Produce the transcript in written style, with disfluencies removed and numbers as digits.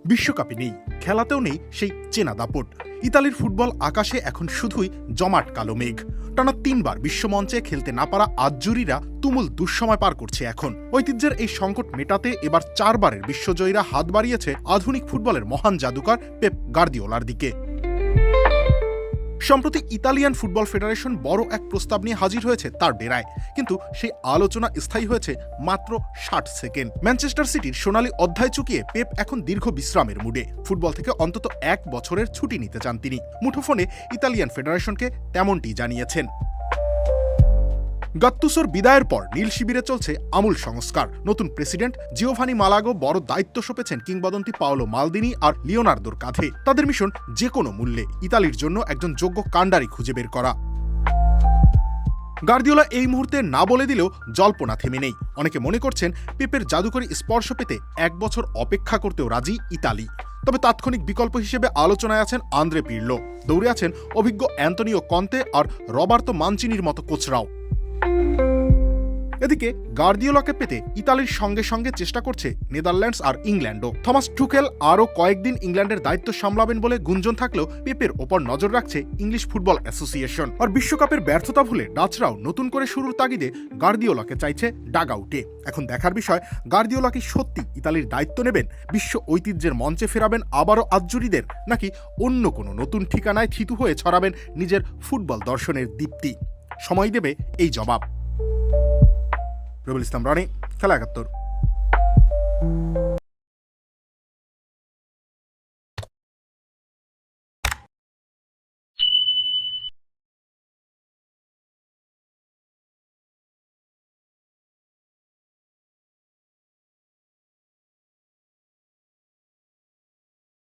বিশ্বকাপে নেই, খেলাতেও নেই সেই চেনা দাপট। ইতালির ফুটবল আকাশে এখন শুধুই জমাট কালো মেঘ। টানা 3বার বিশ্বমঞ্চে খেলতে না পারা আজজুরিরা তুমুল দুঃসময় পার করছে এখন। ঐতিহ্যের এই সংকট মেটাতে এবার 4বারের বিশ্বজয়ীরা হাত বাড়িয়েছে আধুনিক ফুটবলের মহান জাদুকর পেপ গার্দিওলার দিকে। সম্প্রতি ইতালিয়ান ফুটবল ফেডারেশন বড় এক প্রস্তাব নিয়ে হাজির হয়েছে তার ডেরায়, কিন্তু সেই আলোচনা স্থায়ী হয়েছে মাত্র 60 সেকেন্ড। ম্যানচেস্টার সিটির সোনালী অধ্যায় চুকিয়ে পেপ এখন দীর্ঘ বিশ্রামের মুডে। ফুটবল থেকে অন্তত 1 বছরের ছুটি নিতে চান তিনি। মুঠোফোনে ইতালিয়ান ফেডারেশনকে তেমনটি জানিয়েছেন। গাত্তুসোর বিদায়ের পর নীল শিবিরে চলছে আমূল সংস্কার। নতুন প্রেসিডেন্ট জিওভানি মালাগো বড় দায়িত্ব সঁপেছেন কিংবদন্তি পাওলো মালদিনি আর লিওনার্দোর কাঁধে। তাদের মিশন যে কোনো মূল্যে ইতালির জন্য একজন যোগ্য কাণ্ডারি খুঁজে বের করা। গার্দিওলা এই মুহূর্তে না বলে দিলেও জল্পনা থেমে নেই। অনেকে মনে করছেন পেপের জাদুকরী স্পর্শ পেতে 1 বছর অপেক্ষা করতেও রাজি ইতালি। তবে তাৎক্ষণিক বিকল্প হিসেবে আলোচনায় আছেন আন্দ্রে পিরলো, দৌড়ে আছেন অভিজ্ঞ অ্যান্তনিও কন্তে আর রবার্তো মানচিনির মতো কোচরাও। এদিকে গার্দিওলাকে পেতে ইতালির সঙ্গে সঙ্গে চেষ্টা করছে নেদারল্যান্ডস আর ইংল্যান্ডও। থমাস টুকেল আরও কয়েকদিন ইংল্যান্ডের দায়িত্ব সামলাবেন বলে গুঞ্জন থাকলেও পেপের ওপর নজর রাখছে ইংলিশ ফুটবল অ্যাসোসিয়েশন। আর বিশ্বকাপের ব্যর্থতা ভুলে ডাচরাও নতুন করে শুরুর তাগিদে গার্দিওলাকে চাইছে ডাগ আউটে। এখন দেখার বিষয়, গার্দিওলা কি সত্যি ইতালির দায়িত্ব নেবেন, বিশ্ব ঐতিহ্যের মঞ্চে ফেরাবেন আবারও আজজুরিদের, নাকি অন্য কোনো নতুন ঠিকানায় থিতু হয়ে ছড়াবেন নিজের ফুটবল দর্শনের দীপ্তি। সময় দেবে এই জবাব। রবিউল ইসলাম রনি, খেলা ৭১।